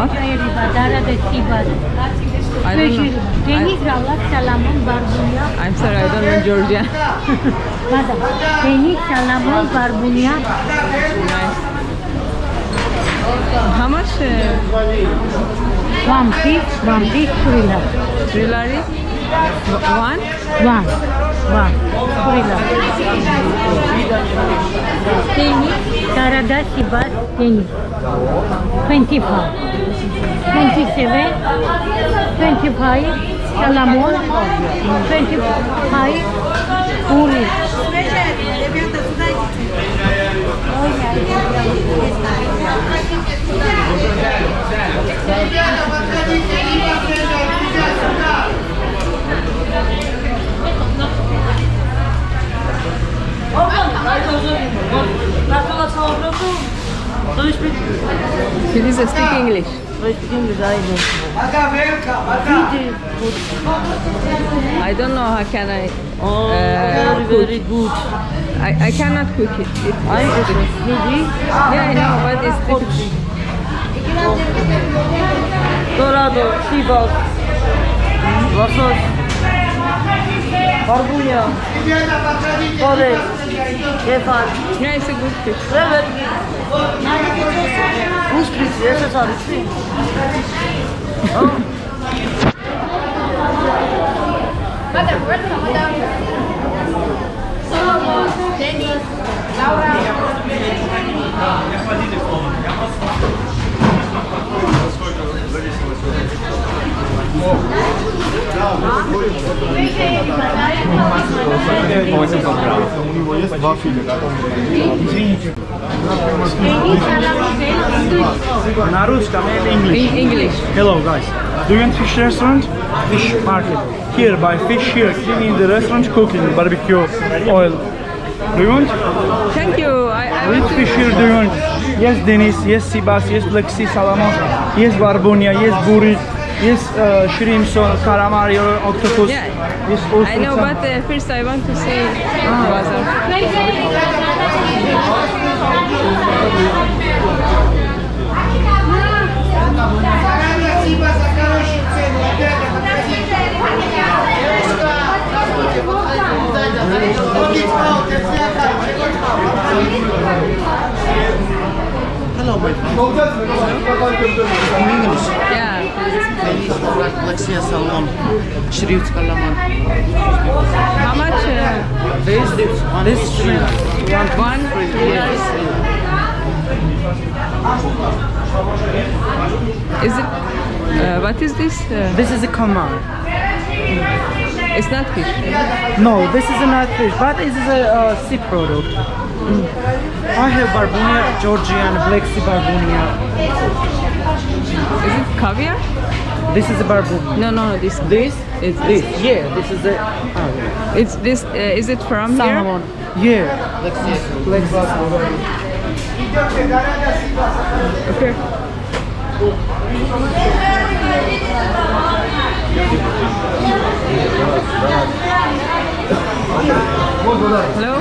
not? I don't know. Deniz Ravlat Salamon Barbunya. I'm sorry, I don't know Georgian. Madam, Deniz Salamon Barbunya. Nice. How much? One piece, thriller. Thriller? One? Thriller. Deniz, Darada Sibas, Deniz. 25. 27, 25, Salamon, 25, Puri. Please speak English. I don't know how can I Very good. I cannot cook it. Yeah, I know, but it's difficult. Dorado, Sibas, Vasos, Barbunya, Forest, Kefal. Yeah, it's a good fish. Evet. Buz krizi, esas abi. Madam, welcome, madam. Solomon, Dennis, Laura. На русском and English. English. Hello guys. Do you want fish restaurant? Fish market. Here buy fish here. Cleaning the restaurant, cooking, barbecue, oil. Do you want? Thank you. Which fish here do you want? Yes Deniz, yes Sibas, yes Black Sea Salmon, yes Barbunya, yes Buri, yes shrimp, calamari or octopus. Yeah. Yes, I know, but first I want to see Bazaar. Hello, my friend. English. Yeah. Black sea salmon, shrimp calamari. How much? This three. One. Is it? What is this? This is a common. It's not fish. No, this is not fish, but it is a sea product. I have Barbunya, Georgian, Black Sea Barbunya. Is it caviar? This is a Barbunya. No, this. This? It's This? this. Yeah, this is a It's this. Is it from salmon. here? Yeah. Black Sea. Okay. Hello?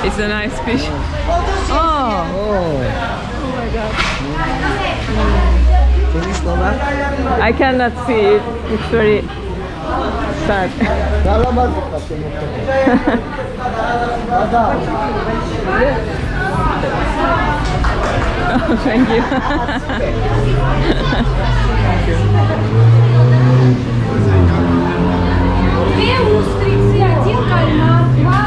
It's a nice fish. Oh my god. I cannot see it. It's very sad. Oh, thank you. Две устрицы, один кальмар, два.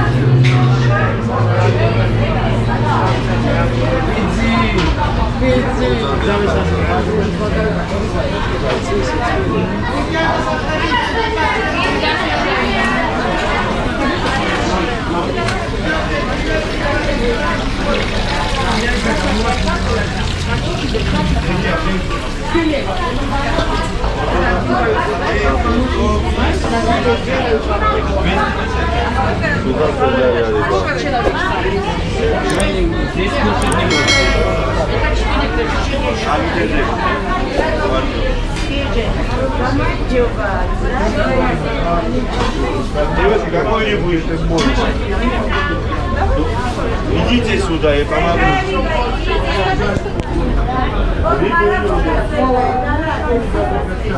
Evet. Какой не будете больше? Идите сюда, я помогу.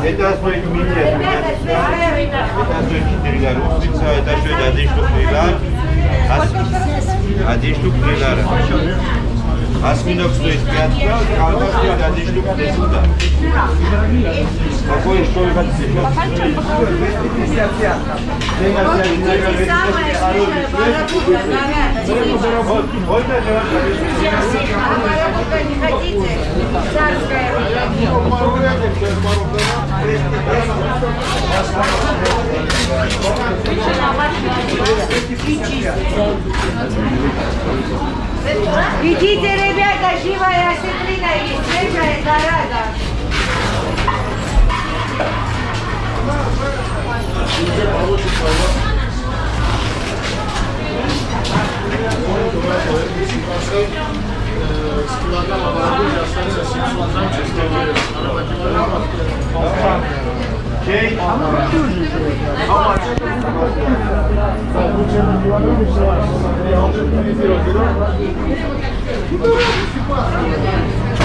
Это стоит меня. Это стоит 4 лара. Устрица, это стоит 1 штук 3 лара. 1 штук 3 лара. Осьминог стоит 5 лар, колбас стоит 1 штук 10 лар. Какой что вы хотите? Идите, ребята, живая осетрина и свежая зараза.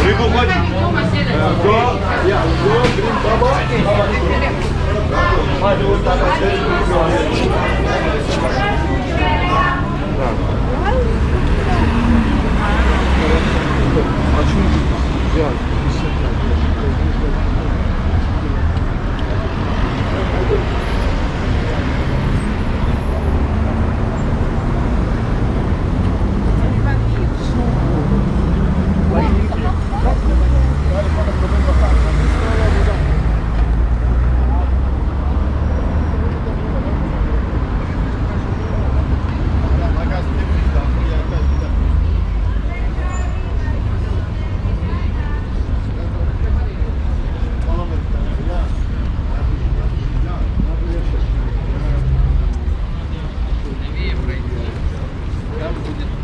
Рыбу хочешь?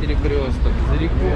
Перекресток за рекой.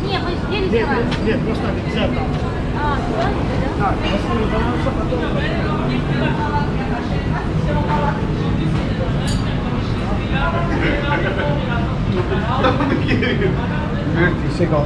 Нет, мы здесь Нет, просто нельзя там. А, да? Verde, segal.